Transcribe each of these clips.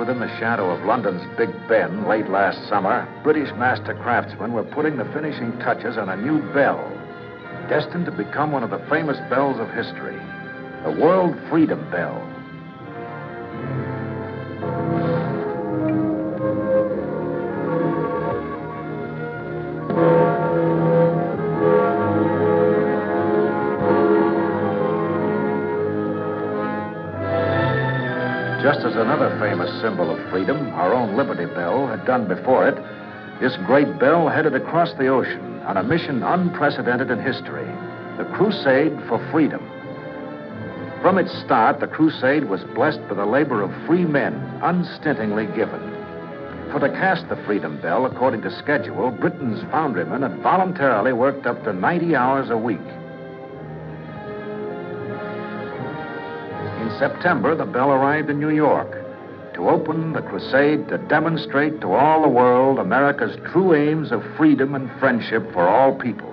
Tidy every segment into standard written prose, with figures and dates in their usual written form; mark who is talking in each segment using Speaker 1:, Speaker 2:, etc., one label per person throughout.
Speaker 1: within the shadow of London's Big Ben late last summer, British master craftsmen were putting the finishing touches on a new bell, destined to become one of the famous bells of history, the World Freedom Bell. Just as another famous symbol of freedom, our own Liberty Bell, had done before it, this great bell headed across the ocean on a mission unprecedented in history, the Crusade for Freedom. From its start, the crusade was blessed by the labor of free men, unstintingly given. For to cast the Freedom Bell according to schedule, Britain's foundrymen had voluntarily worked up to 90 hours a week. In September, the bell arrived in New York to open the crusade to demonstrate to all the world America's true aims of freedom and friendship for all peoples.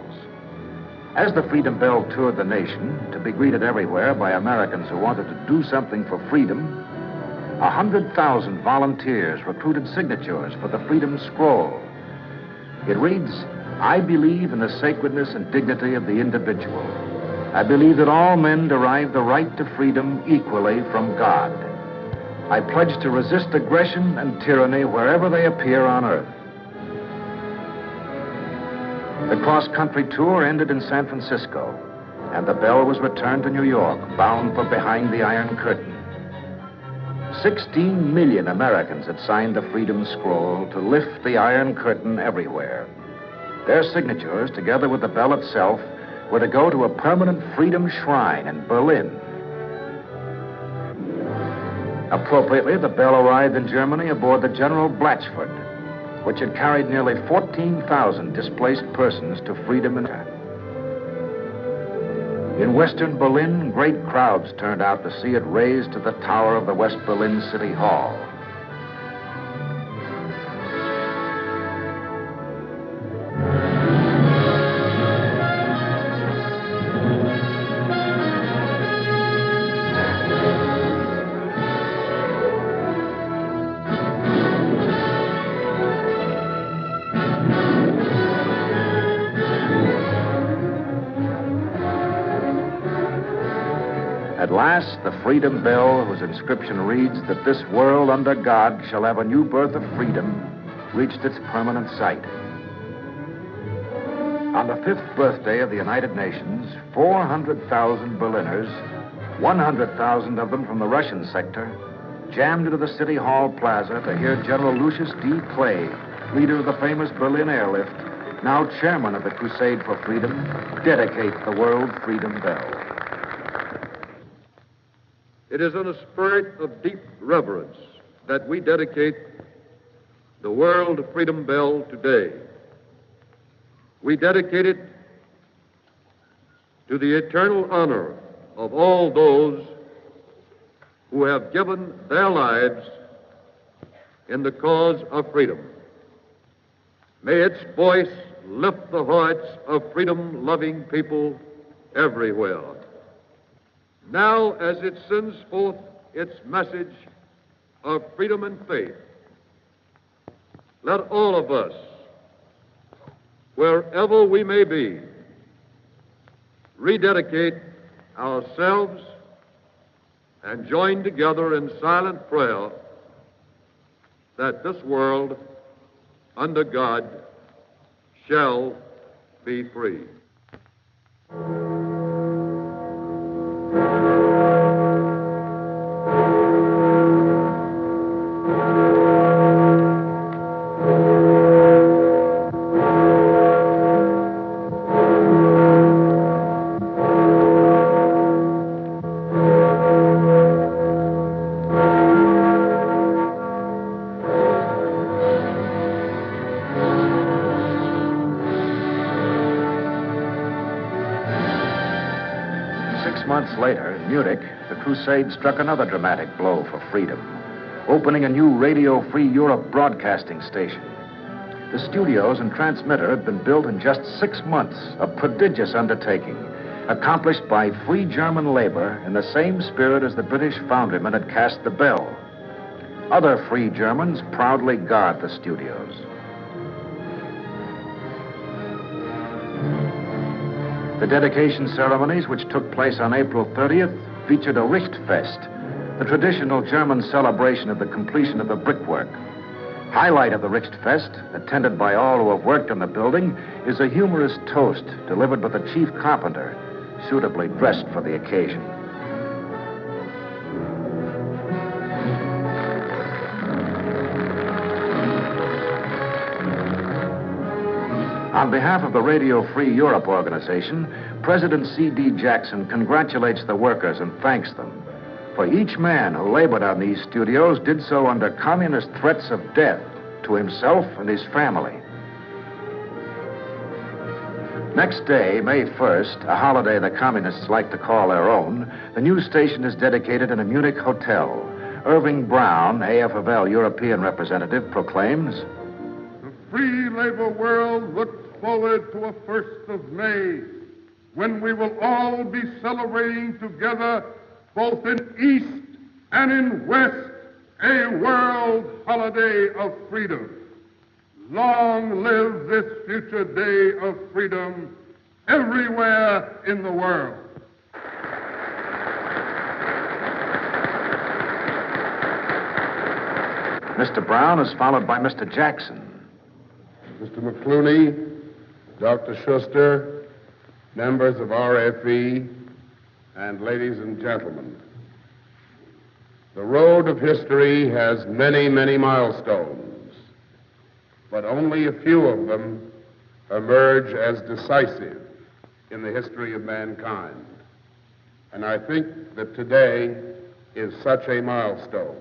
Speaker 1: As the Freedom Bell toured the nation, to be greeted everywhere by Americans who wanted to do something for freedom, 100,000 volunteers recruited signatures for the Freedom Scroll. It reads, "I believe in the sacredness and dignity of the individual. I believe that all men derive the right to freedom equally from God. I pledge to resist aggression and tyranny wherever they appear on earth." The cross-country tour ended in San Francisco, and the bell was returned to New York, bound for behind the Iron Curtain. 16 million Americans had signed the Freedom Scroll to lift the Iron Curtain everywhere. Their signatures, together with the bell itself, were to go to a permanent freedom shrine in Berlin. Appropriately, the bell arrived in Germany aboard the General Blatchford, which had carried nearly 14,000 displaced persons to freedom and... In Western Berlin, great crowds turned out to see it raised to the tower of the West Berlin City Hall. At last, the Freedom Bell, whose inscription reads that this world under God shall have a new birth of freedom, reached its permanent site. On the 5th birthday of the United Nations, 400,000 Berliners, 100,000 of them from the Russian sector, jammed into the City Hall Plaza to hear General Lucius D. Clay, leader of the famous Berlin Airlift, now chairman of the Crusade for Freedom, dedicate the World Freedom Bell.
Speaker 2: It is in a spirit of deep reverence that we dedicate the World Freedom Bell today. We dedicate it to the eternal honor of all those who have given their lives in the cause of freedom. May its voice lift the hearts of freedom-loving people everywhere. Now, as it sends forth its message of freedom and faith, let all of us, wherever we may be, rededicate ourselves and join together in silent prayer that this world under God shall be free.
Speaker 1: 6 months later, in Munich, the Crusade struck another dramatic blow for freedom, opening a new Radio Free Europe broadcasting station. The studios and transmitter had been built in just 6 months, a prodigious undertaking, accomplished by free German labor in the same spirit as the British foundrymen had cast the bell. other free Germans proudly guard the studios. The dedication ceremonies, which took place on April 30th, featured a Richtfest, the traditional German celebration of the completion of the brickwork. Highlight of the Richtfest, attended by all who have worked on the building, is a humorous toast delivered by the chief carpenter, suitably dressed for the occasion. On behalf of the Radio Free Europe organization, President C.D. Jackson congratulates the workers and thanks them. For each man who labored on these studios did so under communist threats of death to himself and his family. Next day, May 1st, a holiday the communists like to call their own, the new station is dedicated in a Munich hotel. Irving Brown, AFL European representative, proclaims,
Speaker 3: "The free labor world looks forward to a 1st of May, when we will all be celebrating together, both in East and in West, a world holiday of freedom. Long live this future day of freedom everywhere in the world."
Speaker 1: Mr. Brown is followed by Mr. Jackson.
Speaker 3: Mr. McClooney, Dr. Schuster, members of RFE, and ladies and gentlemen, the road of history has many, many milestones, but only a few of them emerge as decisive in the history of mankind. And I think that today is such a milestone.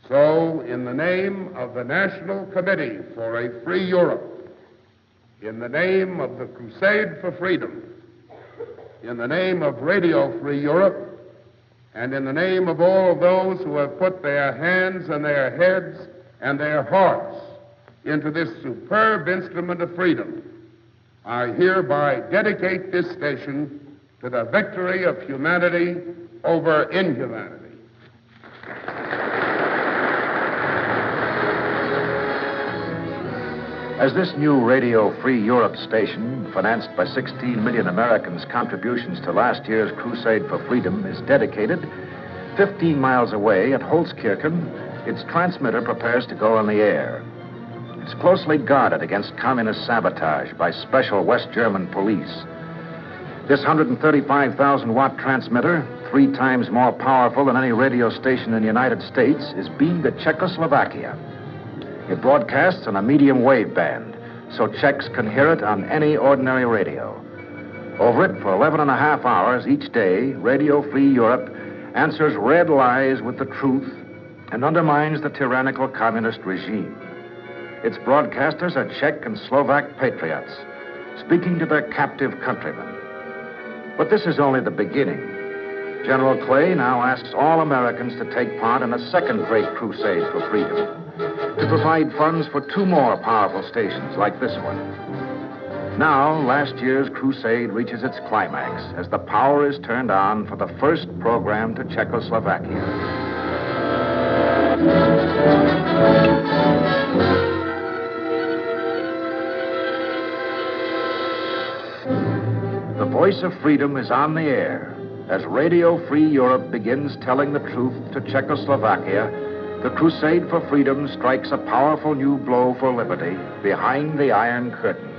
Speaker 3: So, in the name of the National Committee for a Free Europe, in the name of the Crusade for Freedom, in the name of Radio Free Europe, and in the name of all of those who have put their hands and their heads and their hearts into this superb instrument of freedom, I hereby dedicate this station to the victory of humanity over inhumanity.
Speaker 1: As this new Radio Free Europe station, financed by 16 million Americans' contributions to last year's Crusade for Freedom, is dedicated, 15 miles away at Holzkirchen, its transmitter prepares to go on the air. It's closely guarded against communist sabotage by special West German police. This 135,000-watt transmitter, 3 times more powerful than any radio station in the United States, is beamed to Czechoslovakia. It broadcasts on a medium wave band, so Czechs can hear it on any ordinary radio. Over it, for 11 and a half hours each day, Radio Free Europe answers red lies with the truth and undermines the tyrannical communist regime. Its broadcasters are Czech and Slovak patriots, speaking to their captive countrymen. But this is only the beginning. General Clay now asks all Americans to take part in a second great crusade for freedom, to provide funds for 2 more powerful stations like this one. Now, last year's crusade reaches its climax as the power is turned on for the first program to Czechoslovakia. The voice of freedom is on the air as Radio Free Europe begins telling the truth to Czechoslovakia. The crusade for freedom strikes a powerful new blow for liberty behind the Iron Curtain.